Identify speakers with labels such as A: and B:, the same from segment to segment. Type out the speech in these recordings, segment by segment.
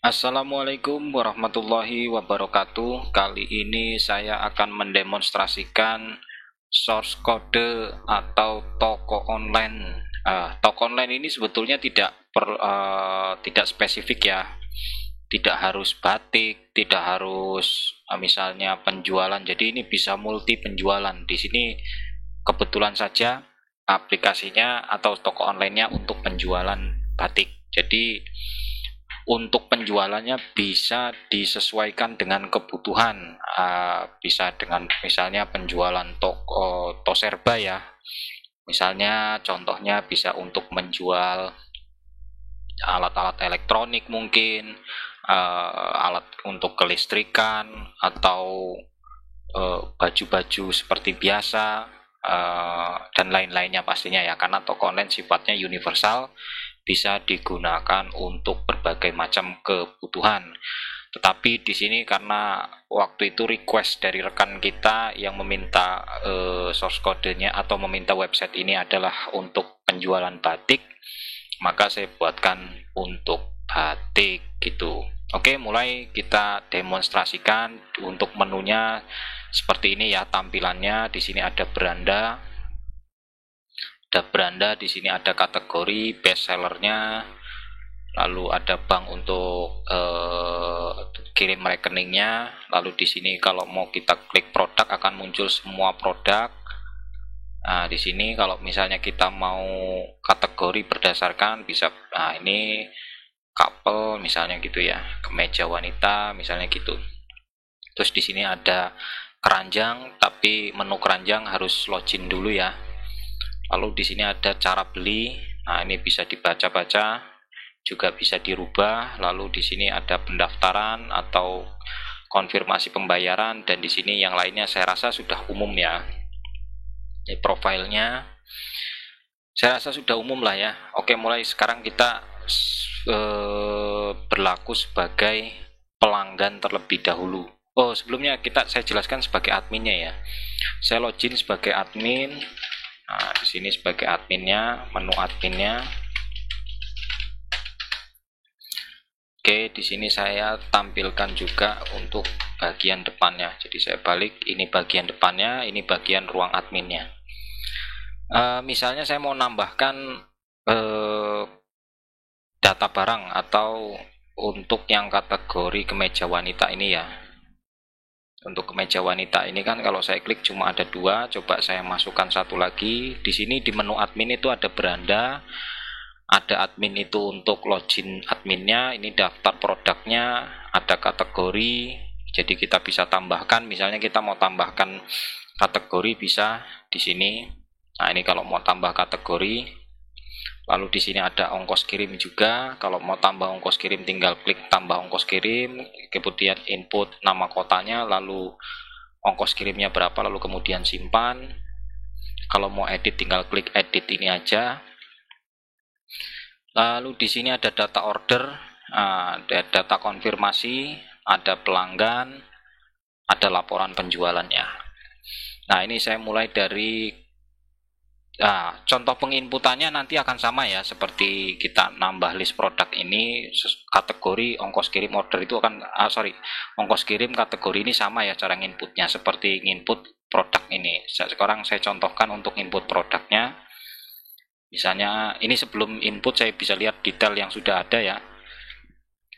A: Assalamualaikum warahmatullahi wabarakatuh. Kali ini saya akan mendemonstrasikan source code atau toko online. Toko online ini sebetulnya tidak spesifik ya. Tidak harus batik, tidak harus misalnya penjualan. Jadi ini bisa multi penjualan. Di sini kebetulan saja aplikasinya atau toko onlinenya untuk penjualan batik. Jadi untuk penjualannya bisa disesuaikan dengan kebutuhan, bisa dengan misalnya penjualan toko toserba ya, misalnya contohnya bisa untuk menjual alat-alat elektronik mungkin, alat untuk kelistrikan atau baju-baju seperti biasa, dan lain-lainnya pastinya ya, karena toko online sifatnya universal, bisa digunakan untuk berbagai macam kebutuhan. Tetapi di sini karena waktu itu request dari rekan kita yang meminta source code-nya atau meminta website ini adalah untuk penjualan batik, maka saya buatkan untuk batik gitu. Oke, mulai kita demonstrasikan untuk menunya seperti ini ya tampilannya. Di sini ada beranda, di sini ada kategori best sellernya, lalu ada bank untuk kirim rekeningnya, lalu di sini kalau mau kita klik produk akan muncul semua produk. Nah, di sini kalau misalnya kita mau kategori berdasarkan bisa, nah ini couple misalnya gitu ya, kemeja wanita misalnya gitu. Terus di sini ada keranjang, tapi menu keranjang harus login dulu ya. Lalu di sini ada cara beli. Nah, ini bisa dibaca-baca, juga bisa dirubah. Lalu di sini ada pendaftaran atau konfirmasi pembayaran, dan di sini yang lainnya saya rasa sudah umum ya. Ini profilnya saya rasa sudah umum lah ya. Oke, mulai sekarang kita berlaku sebagai pelanggan terlebih dahulu. Oh, sebelumnya saya jelaskan sebagai adminnya ya. Saya login sebagai admin. Nah, di sini sebagai adminnya, menu adminnya. Oke, di sini saya tampilkan juga untuk bagian depannya. Jadi saya balik, ini bagian depannya, ini bagian ruang adminnya. Misalnya saya mau nambahkan data barang atau untuk yang kategori kemeja wanita ini ya. Untuk kemeja wanita ini kan kalau saya klik cuma ada dua, coba saya masukkan satu lagi. Di sini di menu admin itu ada beranda, ada admin itu untuk login adminnya, ini daftar produknya, ada kategori. Jadi kita bisa tambahkan, misalnya kita mau tambahkan kategori bisa di sini. Nah, ini kalau mau tambah kategori. Lalu di sini ada ongkos kirim juga. Kalau mau tambah ongkos kirim tinggal klik tambah ongkos kirim, kemudian input nama kotanya, lalu ongkos kirimnya berapa, lalu kemudian simpan. Kalau mau edit tinggal klik edit ini aja. Lalu di sini ada data order, ada data konfirmasi, ada pelanggan, ada laporan penjualannya. Nah, ini saya mulai dari contoh penginputannya nanti akan sama ya, seperti kita nambah list produk ini, kategori ongkos kirim order itu akan, ongkos kirim kategori ini sama ya cara nginputnya, seperti nginput produk ini. Sekarang saya contohkan untuk input produknya. Misalnya ini sebelum input saya bisa lihat detail yang sudah ada ya.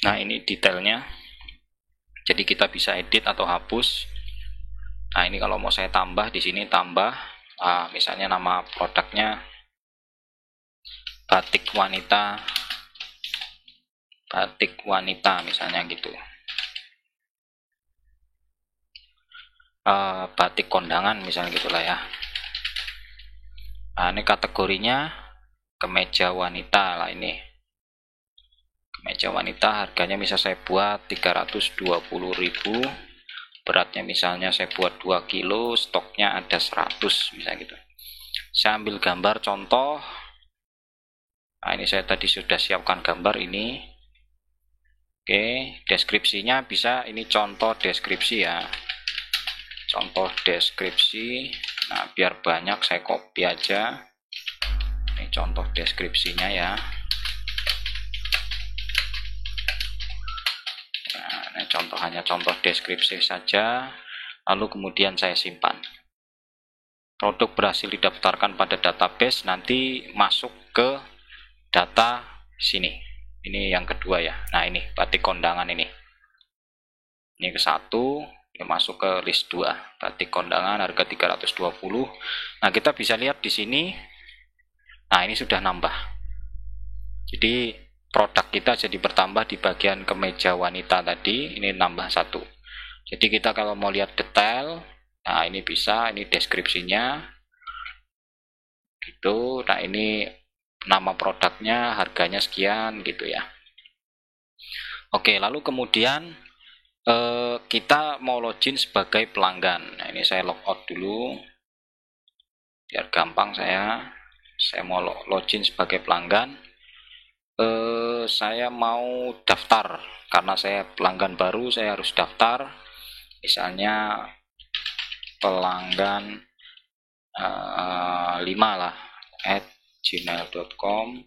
A: Nah, ini detailnya. Jadi kita bisa edit atau hapus. Nah, ini kalau mau saya tambah di sini tambah. Misalnya nama produknya batik wanita misalnya gitu. Batik kondangan misalnya gitulah ya. Nah, ini kategorinya kemeja wanita lah ini. Kemeja wanita harganya bisa saya buat 320.000. Beratnya misalnya saya buat 2 kilo, stoknya ada 100 misalnya gitu. Saya ambil gambar contoh. Nah, ini saya tadi sudah siapkan gambar ini. Oke, deskripsinya bisa, ini contoh deskripsi ya. Contoh deskripsi. Nah, biar banyak saya copy aja. Ini contoh deskripsinya ya. Nah, hanya contoh deskripsi saja, lalu kemudian saya simpan. Produk berhasil didaftarkan pada database, nanti masuk ke data sini. Ini yang kedua ya. Nah, ini batik kondangan ini. Ini ke 1, ini masuk ke list 2. Batik kondangan harga 320. Nah, kita bisa lihat di sini. Nah, ini sudah nambah. Jadi produk kita jadi bertambah di bagian kemeja wanita tadi, ini nambah 1. Jadi kita kalau mau lihat detail, nah ini bisa, ini deskripsinya gitu. Nah, ini nama produknya, harganya sekian gitu ya. Oke, lalu kemudian kita mau login sebagai pelanggan. Nah, ini saya logout dulu biar gampang. Saya mau login sebagai pelanggan. Saya mau daftar karena saya pelanggan baru, saya harus daftar. Misalnya pelanggan 5 lah, @gmail.com.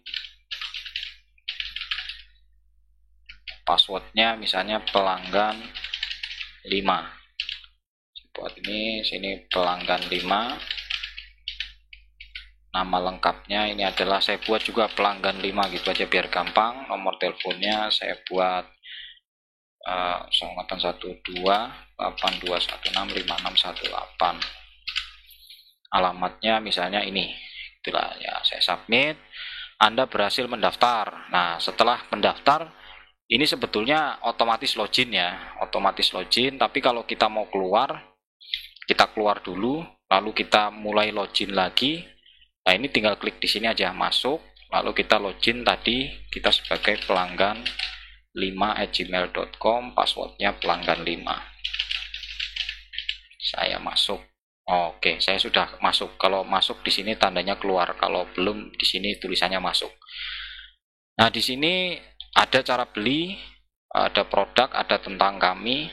A: Passwordnya misalnya pelanggan 5. Buat ini sini pelanggan 5. Nama lengkapnya ini adalah, saya buat juga pelanggan 5 gitu aja biar gampang. Nomor teleponnya saya buat 081282165618. Alamatnya misalnya ini. Itulah ya, saya submit. Anda berhasil mendaftar. Nah, setelah mendaftar ini sebetulnya otomatis login ya, otomatis login. Tapi kalau kita mau keluar, kita keluar dulu, lalu kita mulai login lagi. Nah, ini tinggal klik di sini aja, masuk, lalu kita login tadi, kita sebagai pelanggan 5@gmail.com, passwordnya pelanggan 5. Saya masuk. Oke, saya sudah masuk. Kalau masuk di sini tandanya keluar, kalau belum di sini tulisannya masuk. Nah, di sini ada cara beli, ada produk, ada tentang kami.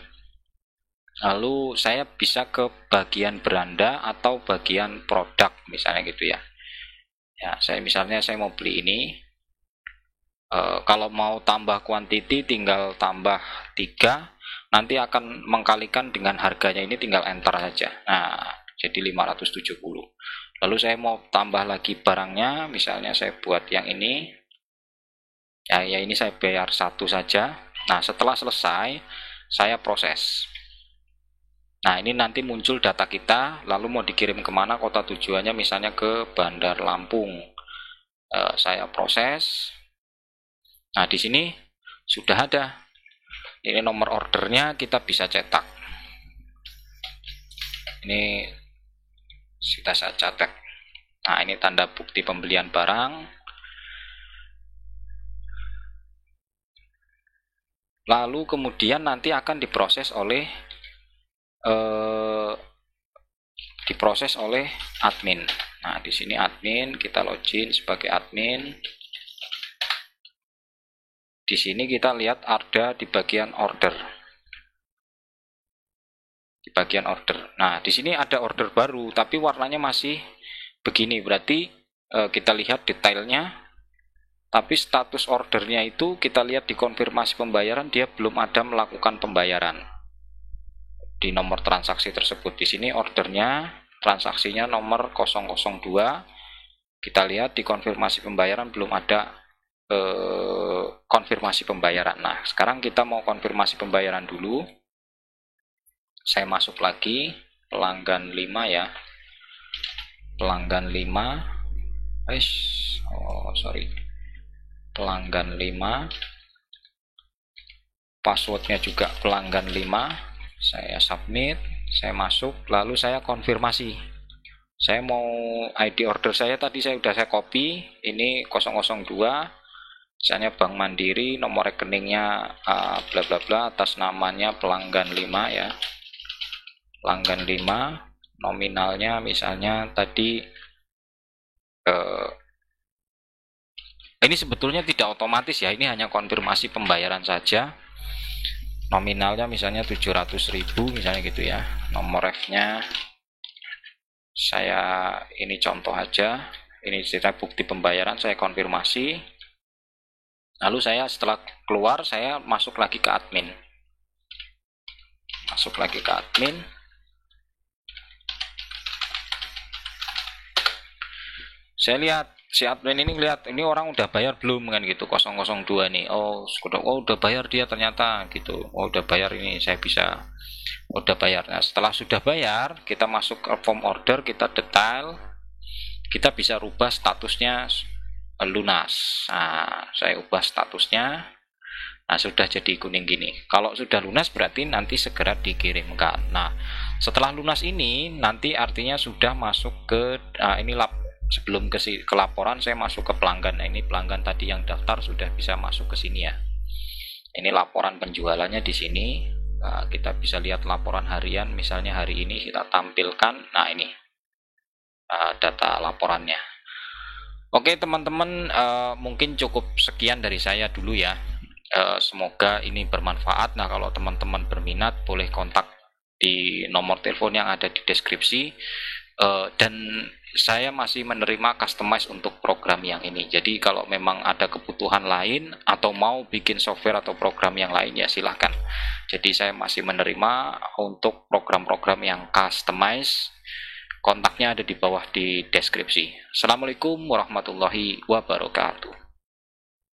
A: Lalu saya bisa ke bagian beranda atau bagian produk misalnya gitu ya. Ya, misalnya saya mau beli ini. Kalau mau tambah quantity tinggal tambah 3, nanti akan mengkalikan dengan harganya, ini tinggal enter saja. Nah, jadi 570. Lalu saya mau tambah lagi barangnya, misalnya saya buat yang ini. Ya ini saya bayar 1 saja. Nah, setelah selesai saya proses. Nah, ini nanti muncul data kita, lalu mau dikirim kemana, kota tujuannya misalnya ke Bandar Lampung. Saya proses. Nah, di sini sudah ada. Ini nomor ordernya, kita bisa cetak. Ini kita cetak. Nah, ini tanda bukti pembelian barang. Lalu kemudian nanti akan diproses oleh admin. Nah, di sini admin, kita login sebagai admin. Di sini kita lihat ada di bagian order. Di bagian order. Nah, di sini ada order baru, tapi warnanya masih begini. Berarti kita lihat detailnya, tapi status ordernya itu kita lihat di konfirmasi pembayaran, dia belum ada melakukan pembayaran di nomor transaksi tersebut. Di sini ordernya, transaksinya nomor 002. Kita lihat di konfirmasi pembayaran belum ada konfirmasi pembayaran. Nah, sekarang kita mau konfirmasi pembayaran dulu. Saya masuk lagi, pelanggan 5 ya. Pelanggan 5. Pelanggan 5. Passwordnya juga pelanggan 5. Saya submit, saya masuk, lalu saya konfirmasi. Saya mau ID order saya tadi saya copy, ini 002. Misalnya Bank Mandiri, nomor rekeningnya bla bla bla, atas namanya pelanggan 5 ya. Pelanggan 5, nominalnya misalnya tadi ini sebetulnya tidak otomatis ya, ini hanya konfirmasi pembayaran saja. Nominalnya misalnya 700.000 misalnya gitu ya. Nomor refnya saya ini contoh aja. Ini cerita bukti pembayaran, saya konfirmasi. Lalu saya setelah keluar, saya masuk lagi ke admin. masuk lagi ke admin. Saya lihat si admin ini lihat ini orang udah bayar belum kan gitu, 002 nih. Oh udah bayar dia ternyata gitu. Oh udah bayar, ini saya bisa udah bayar. Nah setelah sudah bayar, kita masuk ke form order, kita detail, kita bisa rubah statusnya lunas. Nah saya ubah statusnya. Nah sudah jadi kuning gini. Kalau sudah lunas berarti nanti segera dikirimkan. Nah setelah lunas ini nanti artinya sudah masuk ke ini sebelum ke laporan saya masuk ke pelanggan. Nah, ini pelanggan tadi yang daftar sudah bisa masuk ke sini ya. Ini laporan penjualannya di sini. Nah, kita bisa lihat laporan harian, misalnya hari ini kita tampilkan. Nah ini data laporannya. Oke teman-teman, mungkin cukup sekian dari saya dulu ya. Semoga ini bermanfaat. Nah kalau teman-teman berminat boleh kontak di nomor telepon yang ada di deskripsi. Dan saya masih menerima customize untuk program yang ini. Jadi kalau memang ada kebutuhan lain atau mau bikin software atau program yang lain ya silahkan. Jadi saya masih menerima untuk program-program yang customize. Kontaknya ada di bawah di deskripsi. Assalamualaikum warahmatullahi wabarakatuh.